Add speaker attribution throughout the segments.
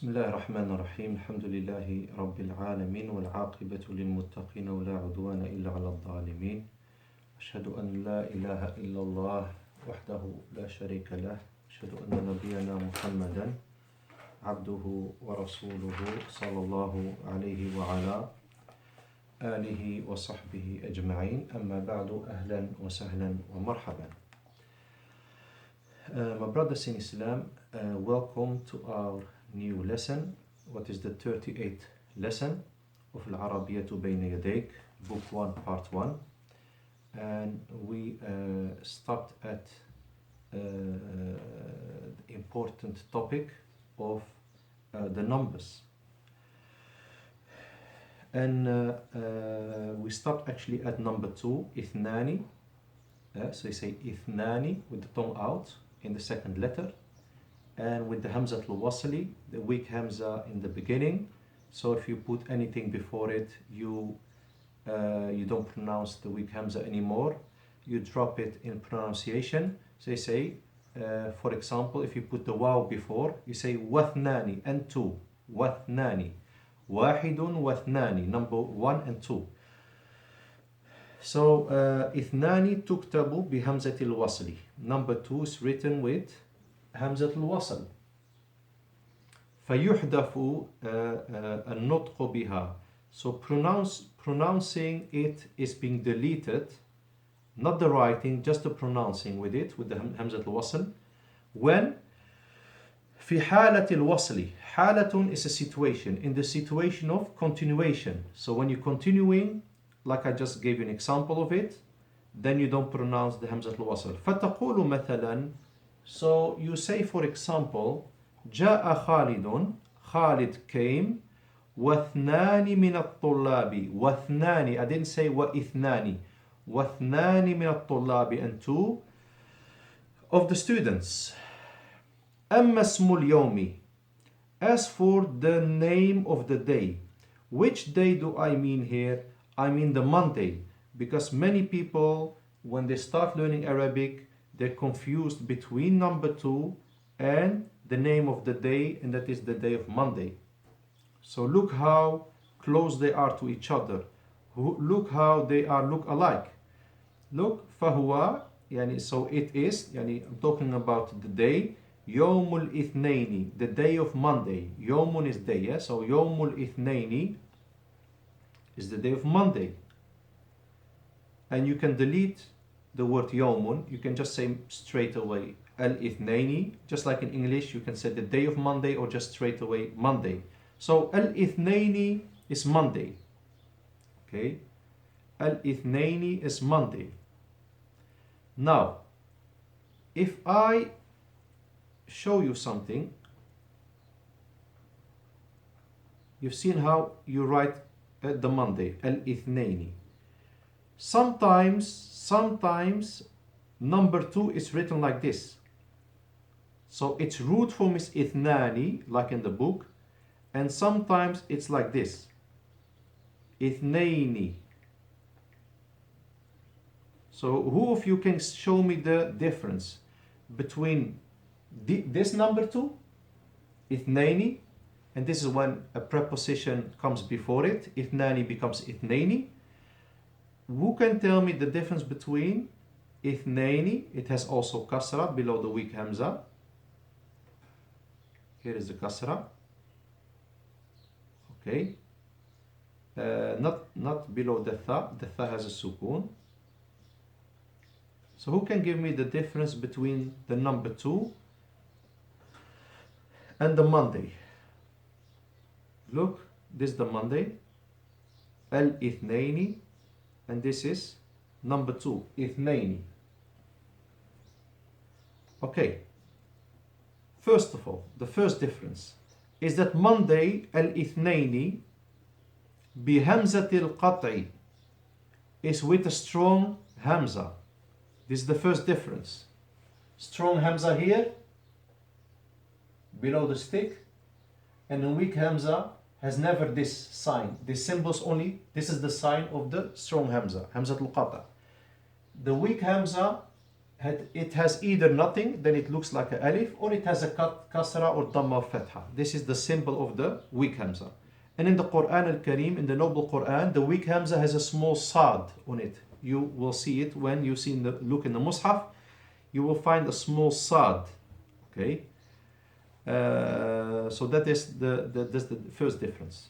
Speaker 1: بسم الله الرحمن الرحيم الحمد لله رب العالمين والعاقبة للمتقين ولا عدوان إلا على الظالمين أشهد أن لا إله إلا الله وحده لا شريك له أشهد أن نبينا محمدا عبده ورسوله صلى الله عليه وعلى آله وصحبه أجمعين أما بعد أهلا وسهلا ومرحبا. My brothers in Islam, welcome to our new lesson. What is the 38th lesson of Arabiyyah Bayna Yadayk, book 1, part 1. And we stopped at the important topic of the numbers. And we stopped actually at number 2, ithnani. So you say ithnani with the tongue out in the second letter, and with the hamza al-wasli, the weak hamza in the beginning. So if you put anything before it, you don't pronounce the weak hamza anymore. You drop it in pronunciation. So you say, for example, if you put the waw before, you say wathnani and 2. Wathnani. Wahidun wathnani. Number 1 and 2. So, ithnani tuktabu bi hamzati al-wasli. Number 2 is written with hamzat al-wasl. فَيُحْدَفُ النُّطْقُ بِهَا. So pronouncing it is being deleted, not the writing, just the pronouncing with it, with the hamzat al-wasl. When في حالة الوصل. حالة is a situation, in the situation of continuation. So when you're continuing, like I just gave you an example of it, then you don't pronounce the hamzat al-wasl. فَتَقُولُ مَثَلًا. So you say, for example, جاء خالد. Khalid came. واثنان من الطلاب. واثنان. I didn't say وإثنان. واثنان من الطلاب, and 2 of the students. أما اسم اليوم. As for the name of the day. Which day do I mean here? I mean the Monday, because many people, when they start learning Arabic, they're confused between number 2 and the name of the day, and that is the day of Monday. So look how close they are to each other. Look how they look alike. Look, فهو, so it is, I'm talking about the day, يوم الاثنين, the day of Monday. يوم is day, yeah? So يوم الاثنين is the day of Monday. And you can delete the word yawmun. You can just say straight away al-ithnaini. Just like in English, you can say the day of Monday, or just straight away Monday. So al-ithnaini is Monday. Okay? Al-ithnaini is Monday. Now, if I show you something, you've seen how you write the Monday, al-ithnaini. Sometimes number 2 is written like this. So its root form is ithnani, like in the book, and sometimes it's like this, ithnaini. So who of you can show me the difference between this number 2, ithnaini, and this is when a preposition comes before it, ithnani becomes ithnaini. Who can tell me the difference between ithnaini, it has also kasra below the weak hamza. Here is the kasra. Okay. Not below the tha has a sukoon. So who can give me the difference between the number 2 and the Monday? Look, this is the Monday, al-ithnaini, and this is number 2, ithnaini. Okay. First of all, the first difference is that Monday, al-ithnaini, bi hamzati al-qat'i, is with a strong hamza. This is the first difference. Strong hamza here, below the stick, and a weak hamza has never this sign. This symbol's only, this is the sign of the strong hamza, hamza al-qata. The weak hamza it has either nothing, then it looks like a alif, or it has a kasra or dhamma or fatha. This is the symbol of the weak hamza. And in the Quran al-Karim, in the noble Quran, the weak hamza has a small sad on it. You will see it when you see look in the mushaf. You will find a small sad. Okay. So that's the first difference.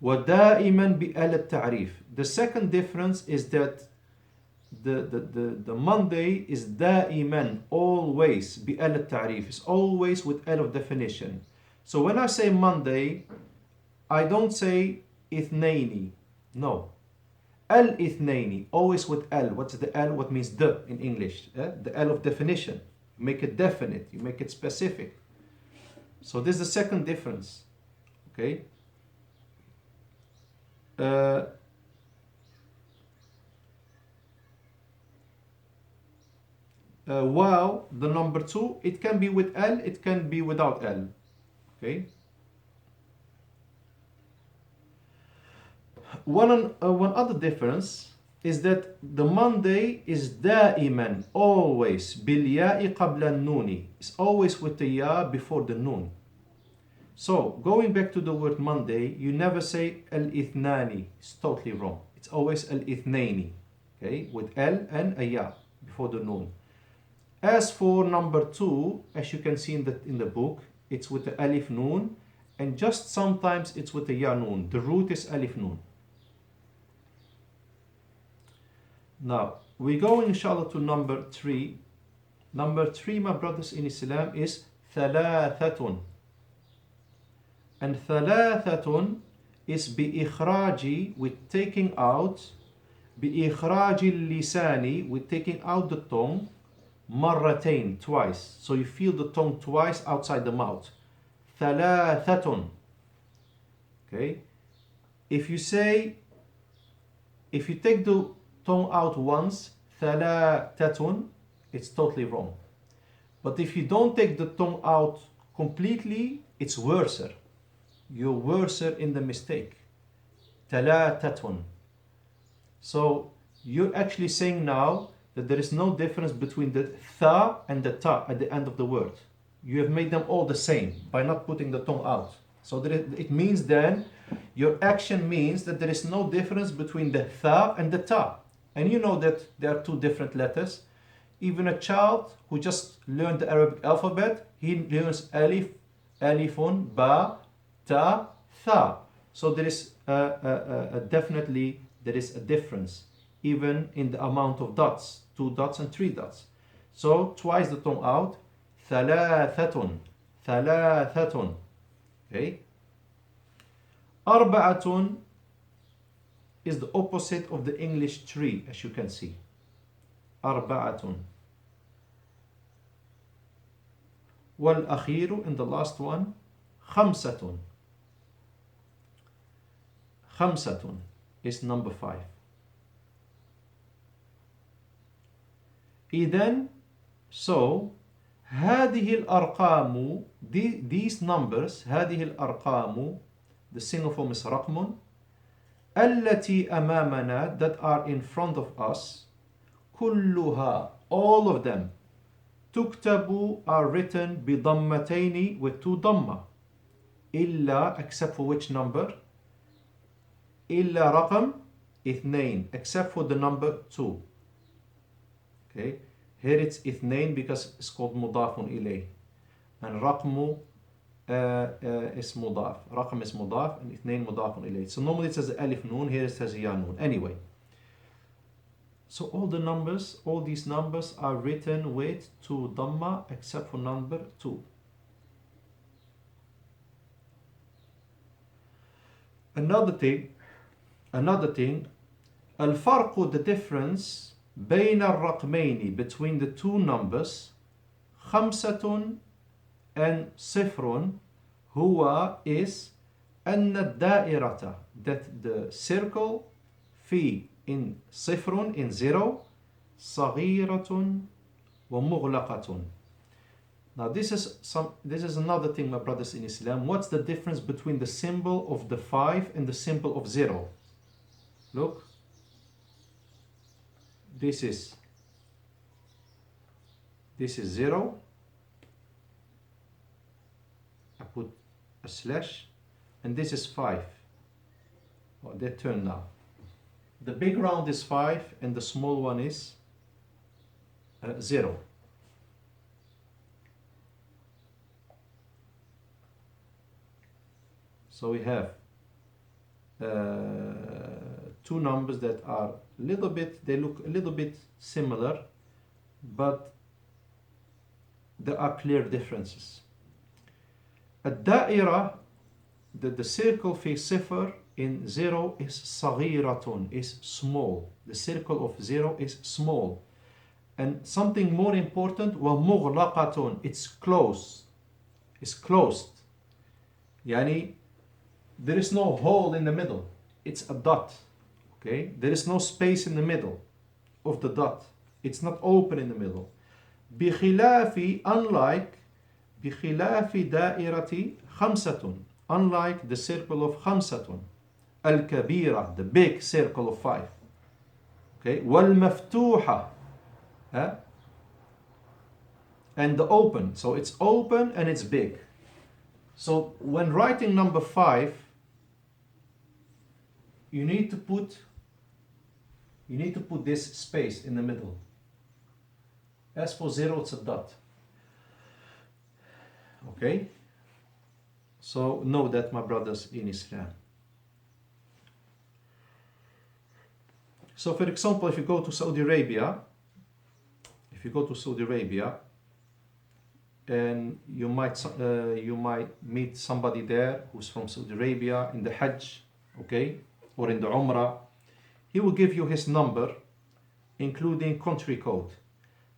Speaker 1: وَدَائِمًا بِأَلَى التَّعْرِيف. The second difference is that the Monday is دائما, always, بِأَلَى التَّعْرِيف, is always with L of definition. So when I say Monday, I don't say إثنين. No. Al-Ithnaini, always with L. What's the L? What means the in English? The L of definition. You make it definite, you make it specific. So this is the second difference. Okay. Wow, the number 2, it can be with L, it can be without L. Okay. One other difference is that the Monday is دائما, always, بالياء قبل النون. It's always with the ya before the noon. So, going back to the word Monday, you never say al-ithnani. It's totally wrong. It's always al-ithnaini. Okay, with L and a ya before the noon. As for number 2, as you can see in the book, it's with the alif noon, and just sometimes it's with the ya noon. The root is alif noon. Now, we go inshallah to number 3. Number 3, my brothers in Islam, is ثلاثة. And ثلاثة is بإخراج, with taking out, بإخراج اللسان, with taking out the tongue, مرتين, twice. So you feel the tongue twice outside the mouth. ثلاثة. Okay. If you take the tongue out once, ثلاثة, it's totally wrong. But if you don't take the tongue out completely, it's worser. You're worser in the mistake. ثلاثة. So you're actually saying now that there is no difference between the tha and the ta at the end of the word. You have made them all the same by not putting the tongue out. So it means then, your action means that there is no difference between the tha and the ta. And you know that there are two different letters. Even a child who just learned the Arabic alphabet, he learns alif, alifun, ba, ta, tha. So there is definitely there is a difference, even in the amount of dots, 2 dots and 3 dots. So twice the tongue out, ثلاثة, ثلاثة. Okay. أربعة is the opposite of the English 3, as you can see. أربعة. والأخير, and the last one, خمسة. خمسة is number 5. إذن, so هذه الأرقام, these numbers, هذه الأرقام, the single form is رقم, التي أمامنا, that are in front of us, كلها, all of them, تكتب, are written بضمتين, with 2 dhamma, إلا, except for which number? إلا رقم 2, except for the number 2. Okay, here it's 2 because it's called مضاف إليه, and رقم is مضاف. رقم is مضاف and 2 مضاف إليه. So normally it says alif noon, here it says ya noon. Anyway, so all these numbers are written with 2 dhamma except for number 2. Another thing, الفرق, the difference, بين الرقمين, between the 2 numbers, خمسة and صفر, هو is أن الدائرة, that the circle, في, in صفر, in 0, صغيرة ومغلقة. Now this is another thing, my brothers in Islam. What's the difference between the symbol of the 5 and the symbol of 0? Look, this is This is 0. I put a slash, and this is 5. Oh, they turn now. The big round is 5 and the small one is 0. So we have two numbers that are they look a little bit similar, but there are clear differences. الدائرة, the circle في صفر in 0 is صغيرة, is small. The circle of 0 is small. And something more important, ومغلقة, it's closed. It's closed. يعني there is no hole in the middle. It's a dot. Okay? There is no space in the middle of the dot. It's not open in the middle. بخلاف, unlike بخلاف دائرة خمسة, unlike the circle of خمسة الكبيرة, the big circle of 5. Okay? والمفتوحة, and the open. So it's open and it's big. So when writing number 5, you need to put this space in the middle. As for 0, it's a dot. Okay? So know that, my brothers in Islam. So for example, if you go to Saudi Arabia, and you might meet somebody there who's from Saudi Arabia in the Hajj, okay, or in the Umrah, he will give you his number, including country code.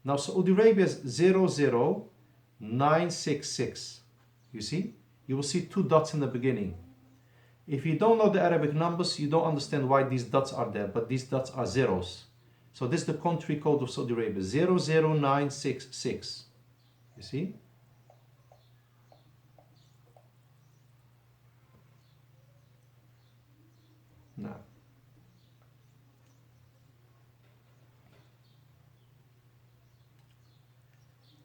Speaker 1: Now Saudi Arabia is 00966. You see? You will see 2 dots in the beginning. If you don't know the Arabic numbers, you don't understand why these dots are there, but these dots are zeros. So this is the country code of Saudi Arabia, 00966. You see? Now.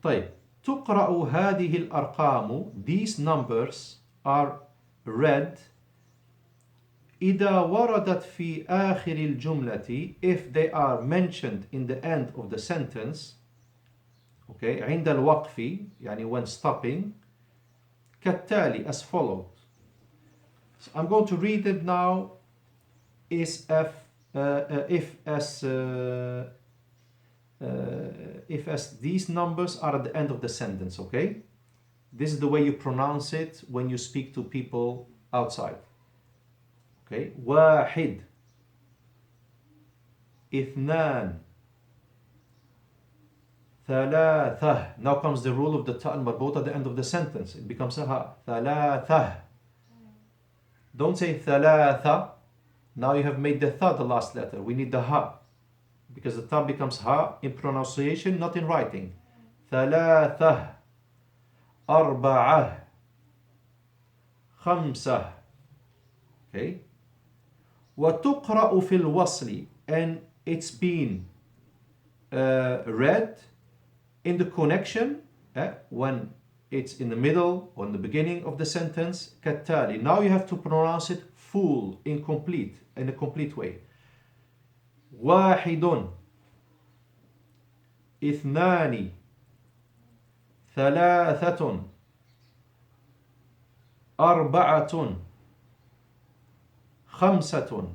Speaker 1: طيب. تقرأ هذه الأرقام, these numbers are read إذا وردت في آخر الجملة, if they are mentioned in the end of the sentence. Okay, عند الوقف, يعني when stopping, كالتالي, as followed. So I'm going to read it now if as these numbers are at the end of the sentence, okay? This is the way you pronounce it when you speak to people outside. Okay, واحد, اثنان, ثلاثة. Now comes the rule of the ta al-marbut at the end of the sentence. It becomes a ha. ثلاثة. Don't say ثلاثة. Now you have made the tha the last letter. We need the ha, because the ta becomes ha in pronunciation, not in writing. ثلاثة, أربعة, خمسة. Okay. وتقرأ في الوصل, and it's been read in the connection, when it's in the middle or in the beginning of the sentence, كالتالي. Now you have to pronounce it full, in a complete way. واحد, اثنان, ثلاثة, أربعة, خمسة.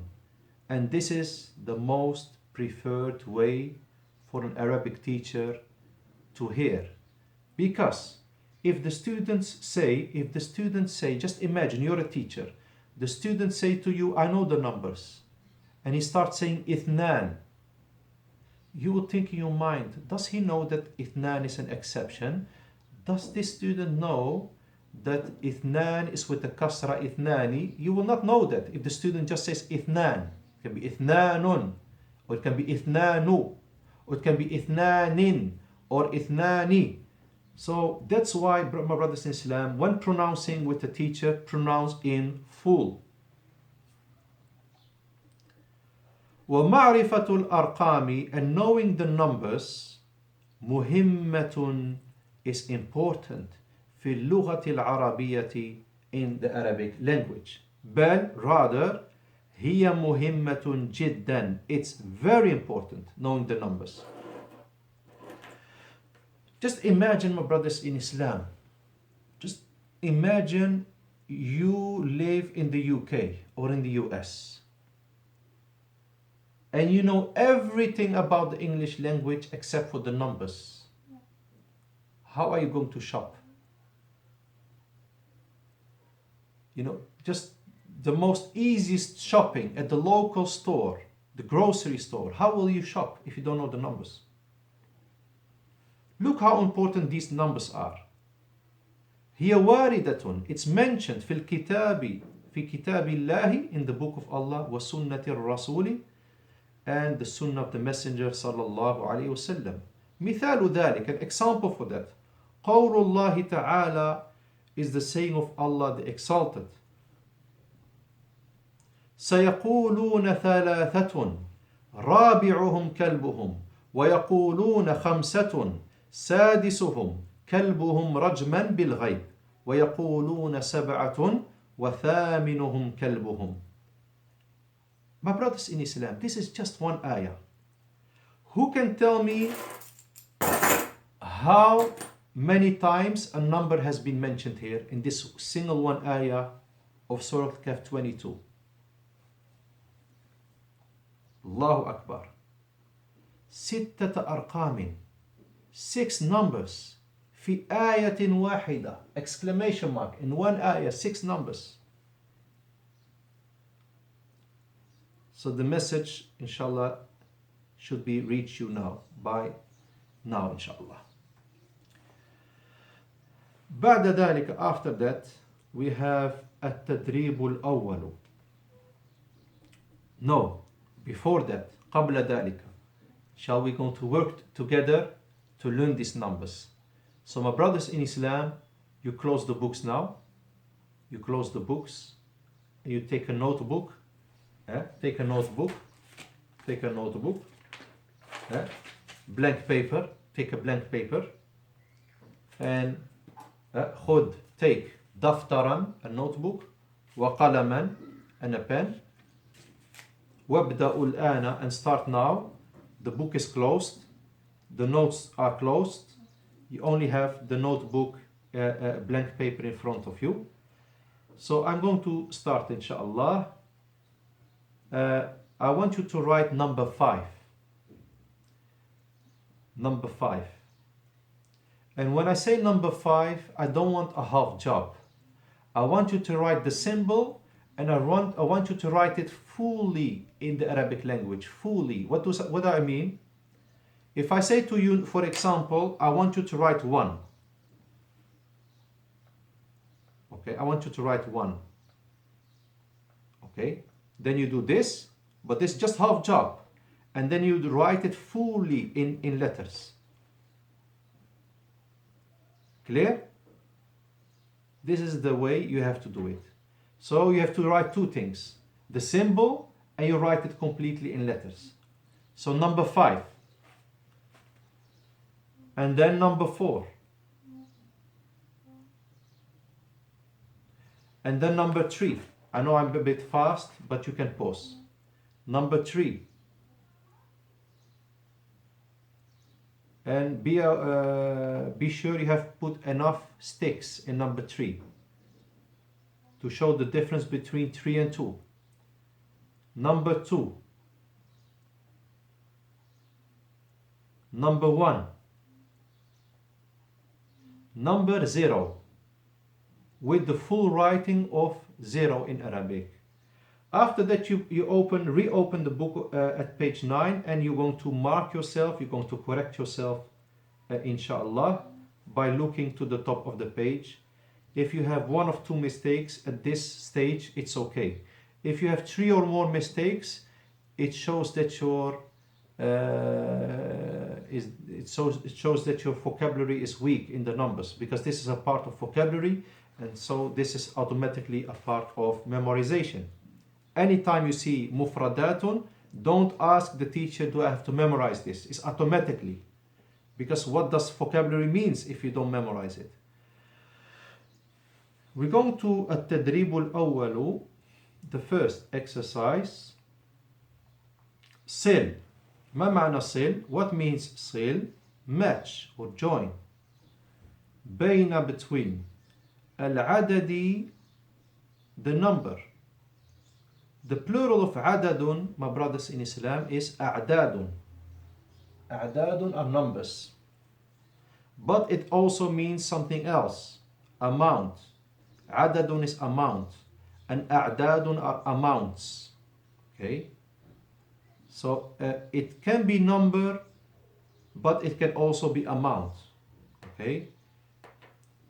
Speaker 1: And this is the most preferred way for an Arabic teacher to hear. Because if the students say, just imagine you're a teacher, the students say to you, I know the numbers, and he starts saying ithnan, you will think in your mind, does he know that ithnan is an exception? Does this student know that ithnan is with the kasra, ithnani? You will not know that if the student just says ithnan. It can be ithnanun, or it can be ithnanu, or it can be ithnanin, or ithnani. So that's why, my brothers in Islam, when pronouncing with the teacher, pronounce in full. وَمَعْرِفَةُ الْأَرْقَامِ, and knowing the numbers, مهمة is important في اللغة العربية in the Arabic language. بل rather هي مهمة جدا. It's very important knowing the numbers. Just imagine, my brothers in Islam, just imagine you live in the UK or in the US and you know everything about the English language except for the numbers. How are you going to shop? You know, just the most easiest shopping at the local store, the grocery store. How will you shop if you don't know the numbers? Look how important these numbers are. هي واردة. It's mentioned في الكتاب في كتاب الله, in the book of Allah, وسنة الرسول, and the sunnah of the messenger صلى الله عليه وسلم. مثال ذلك, an example for that, قول الله تعالى is the saying of Allah the exalted. سيقولون ثلاثة رابعهم كلبهم ويقولون خمسة سادسهم كلبهم رجما بالغيب ويقولون سبعة وثامنهم كلبهم. My brothers in Islam, this is just one ayah. Who can tell me how many times a number has been mentioned here in this single one ayah of Surah Al-Kahf 22? Allahu Akbar. ستة أرقام, 6 numbers في آية واحدة, exclamation mark, in one ayah, 6 numbers. So the message, inshallah, should be reach you now, by now, inshallah. بعد ذلك, after that, we have التدريب الأول. No, before that, قبل ذلك, shall we go to work together to learn these numbers? So my brothers in Islam, you close the books now. You close the books. And you take a notebook. Take a notebook. Take a notebook. Blank paper. Take a blank paper. And خذ, take دفترا, a notebook, وقلما, and a pen. وابدأوا الآن, and start now. The book is closed. The notes are closed. You only have the notebook, blank paper in front of you. So I'm going to start, inshallah. I want you to write number 5. Number 5. And when I say number 5, I don't want a half job. I want you to write the symbol, and I want you to write it fully in the Arabic language. Fully. What do I mean? If I say to you, for example, I want you to write 1. Okay, I want you to write 1. Okay, then you do this, but this is just half job. And then you write it fully in letters. Clear? This is the way you have to do it. So you have to write 2 things. The symbol, and you write it completely in letters. So number 5. And then number 4. And then number 3. I know I'm a bit fast, but you can pause. Number 3. And be sure you have put enough sticks in number 3 to show the difference between 3 and 2. Number 2. Number 1. Number 0, with the full writing of 0 in Arabic. After that, you reopen the book at page 9, and you're going to mark yourself, you're going to correct yourself, inshallah, by looking to the top of the page. If you have 1 or 2 mistakes at this stage, it's okay. If you have 3 or more mistakes, it shows that your it shows that your vocabulary is weak in the numbers, because this is a part of vocabulary, and so this is automatically a part of memorization. Anytime you see mufradatun, don't ask the teacher, do I have to memorize this? It's automatically. Because what does vocabulary means if you don't memorize it? We're going to التدريب الأول, the first exercise. صل. ما معنى صل? What means صل? Match or join. بين, between. العدد, the number. The plural of عدد, my brothers in Islam, is أعداد. أعداد are numbers. But it also means something else. Amount. عدد is amount. And أعداد are amounts. Okay? So it can be number, but it can also be amount. Okay?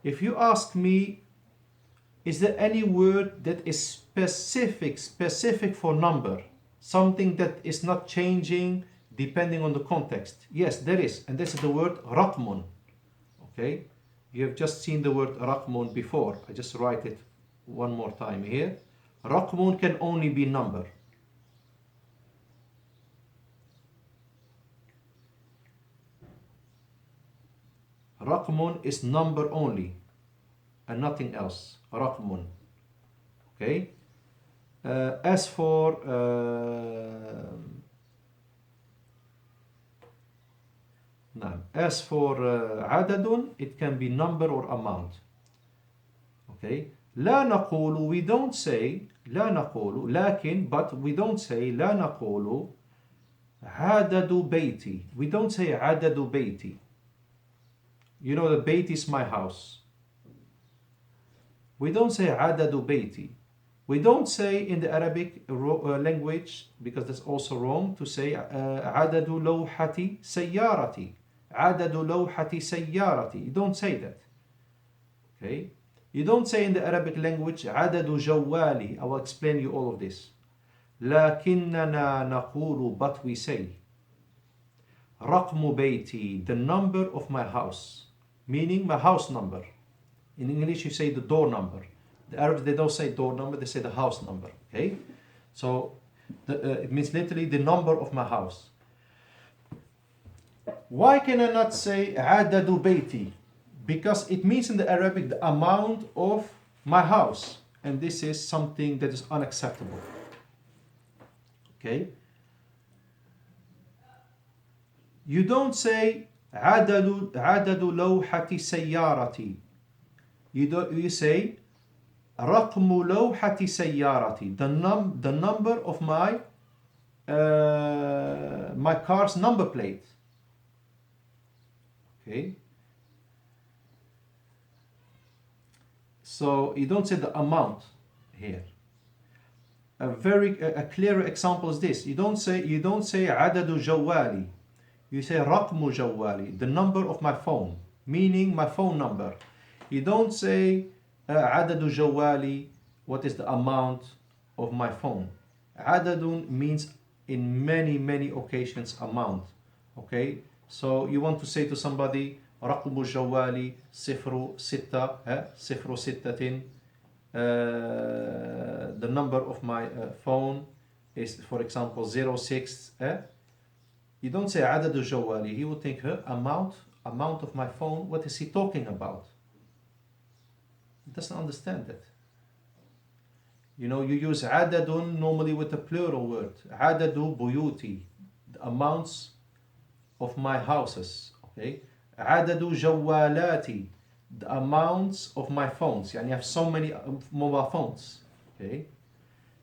Speaker 1: If you ask me, is there any word that is specific for number? Something that is not changing depending on the context? Yes, there is. And this is the word رقم. Okay? You have just seen the word رقم before. I just write it one more time here. رقم can only be number. رقم is number only and nothing else. رقم. Okay? As for عدد, it can be number or amount. Okay? لا نقول, we don't say, لا نقول, لكن, but we don't say, لا نقول عدد بيتي. We don't say عدد بيتي. You know, the بيت is my house. We don't say عدد بيتي. We don't say in the Arabic language, because that's also wrong, to say عدد لوحة سيارتي. عدد لوحة سيارتي. You don't say that. Okay? You don't say in the Arabic language عدد جوالي. I will explain you all of this. لكننا نقول, but we say رقم بيتي, the number of my house. Meaning my house number. In English you say the door number. The Arabs, they don't say door number, they say the house number. Okay? So it means literally the number of my house. Why can I not say عدد بيتي? Because it means in the Arabic the amount of my house. And this is something that is unacceptable. Okay? You don't say عدد لوحة سيارتي. You say رقم لوحة سيارتي. The number of my my car's number plate. Okay? So you don't say the amount here. A clearer example is this. You don't say عدد جوالي. You say رقم جوالي, the number of my phone, meaning my phone number. You don't say عدد جوالي, what is the amount of my phone. عدد means in many occasions amount. Okay? So you want to say to somebody رقم جوالي 06 the number of my phone is, for example, 06. You don't say عدد جوالي. He would think, amount of my phone, what is he talking about? He doesn't understand that. You know, you use عدد normally with a plural word. عدد بيوتي, the amounts of my houses. Okay? عدد جوالاتي, the amounts of my phones. يعني I have so many mobile phones. Okay?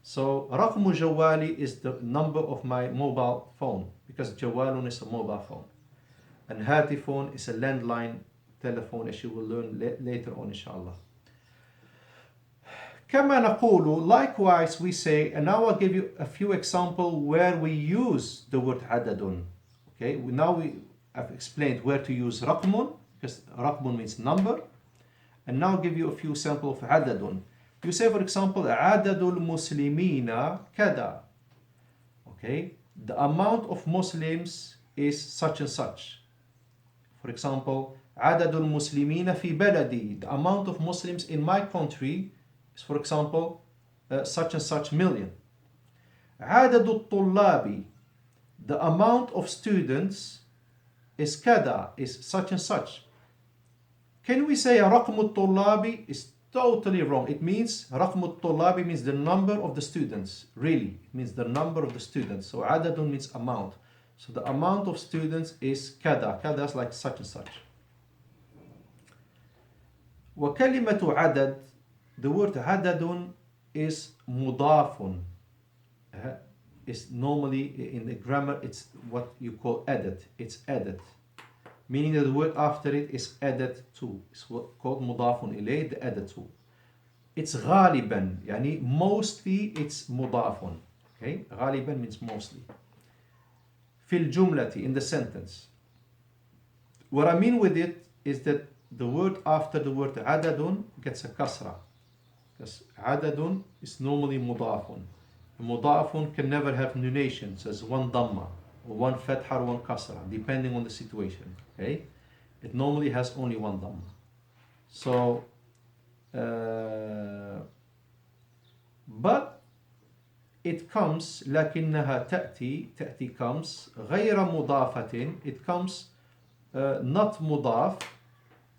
Speaker 1: So رقم جوالي is the number of my mobile phone, because جوال is a mobile phone. And هاتفون is a landline telephone, as you will learn later on, inshallah. كما نقول, likewise we say, and now I'll give you a few examples where we use the word عدد. Okay, I've explained where to use رقم, because رقم means number, and now I'll give you a few samples of عدد. You say, for example, عدد المسلمين كذا. Okay, the amount of Muslims is such and such. For example, عدد المسلمين في بلدي, the amount of Muslims in my country is, for example, such and such million. عدد الطلاب, the amount of students is kada, is such and such. Can we say رقم الطلاب is totally wrong? It means رقم الطلاب means the number of the students. Really, it means the number of the students. So عدد means amount. So the amount of students is kada. Kada is like such and such. وكلمة عدد, the word عدد is مضاف. Is normally in the grammar it's what you call added. It's added, meaning that the word after it is added to. It's called مضاف إليه, the added to. It's غالبا, يعني mostly it's مضاف. Okay, غالبا means mostly. في الجملة, in the sentence. What I mean with it is that the word after the word عدد gets a kasra, because عدد is normally مضاف. مضاف can never have nunations as one dhamma or one fatha or one kasra, depending on the situation. Okay, it normally has only one dhamma. So but it comes لكنها تأتي comes غير مضافة, it comes not مضاف,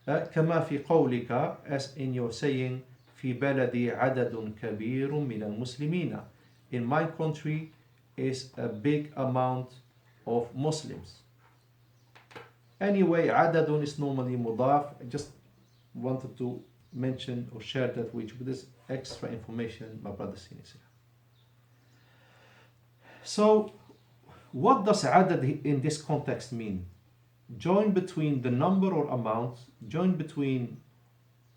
Speaker 1: كما في قولك, as in your saying في بلدي عدد كبير من المسلمين. In my country is a big amount of Muslims. Anyway, عدد is normally مضاف. I just wanted to mention or share that with this extra information, my brothers and sisters. So, what does عدد in this context mean? Join between the number or amount, join between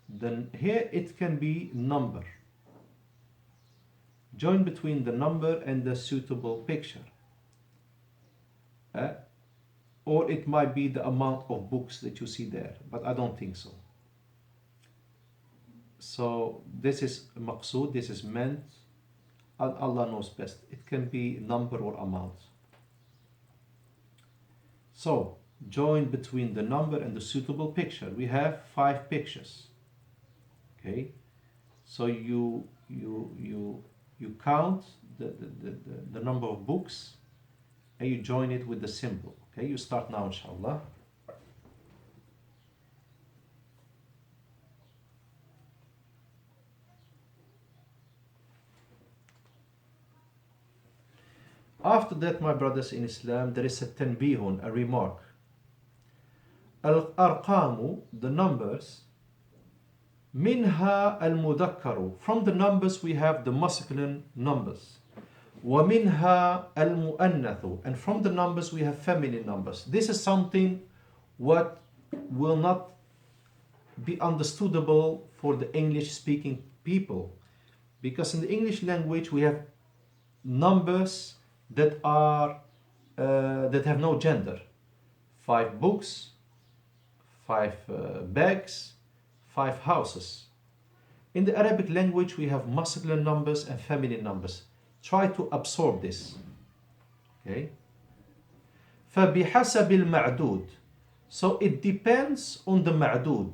Speaker 1: the, here it can be number. Join between the number and the suitable picture. Or it might be the amount of books that you see there, but I don't think so. So this is maqsood, this is meant, Allah knows best. It can be number or amount. So join between the number and the suitable picture. We have 5 pictures. Okay, so you count the number of books and you join it with the symbol. Okay, you start now, inshallah. After that, my brothers in Islam, there is a tanbihun, a remark. Al-arqamu, the numbers, minha al-mudakkaru, from the numbers we have the masculine numbers. Wa minha al-mu'annathu, and from the numbers we have feminine numbers. This is something what will not be understandable for the English speaking people, because in the English language we have numbers that are that have no gender. 5 books, 5 bags, 5 houses. In the Arabic language we have masculine numbers and feminine numbers. Try to absorb this. Okay. فبحسب المعدود. So it depends on the ma'dud.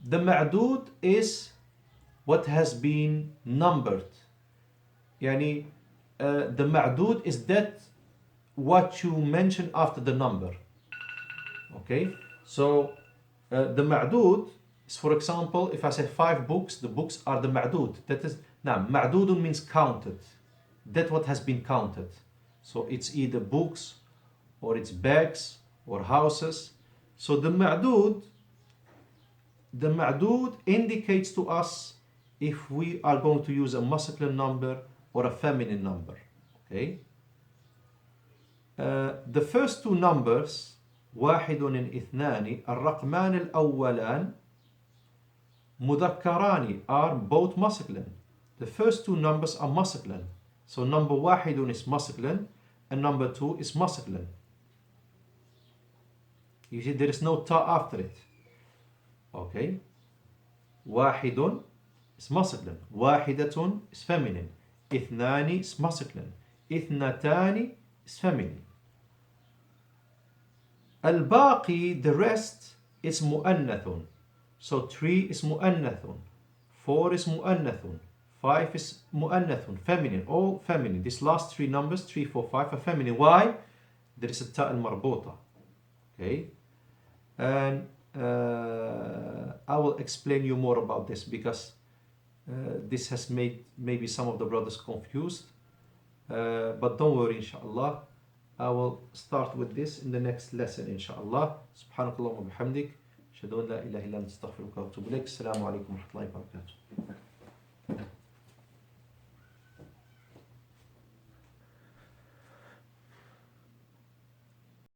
Speaker 1: The ma'dud is what has been numbered. Yani the ma'dud is that what you mention after the number. Okay, so the ma'dud is, for example, if I say 5 books, the books are the ma'dud. That is, now ma'dud means counted. That what has been counted. So it's either books or it's bags or houses. So the ma'dud indicates to us if we are going to use a masculine number or a feminine number. Okay. The first 2 numbers, واحد اثنان, الرقمان الأولان مذكران, are both masculine. The first 2 numbers are masculine. So number واحد is masculine and number 2 is masculine. You see, there is no ta after it. Okay. واحد is masculine. واحدة is feminine. اثنان is masculine. اثنتان is feminine. الباقي, the rest, is مؤنث. So 3 is مؤنث, 4 is مؤنث, 5 is مؤنث, feminine, all feminine. These last 3 numbers, 3, 4, 5, are feminine. Why? There is a ta al-marbota. Okay, and I will explain you more about this because this has made maybe some of the brothers confused, but don't worry, inshallah. I will start with this in the next lesson, inshallah. Subhanakallah wa bihamdik. Ashhadu an la ilaha illa anta astaghfiruka wa atubu ilaik. Assalamu alaikum wa rahmatullahi wa barakatuh.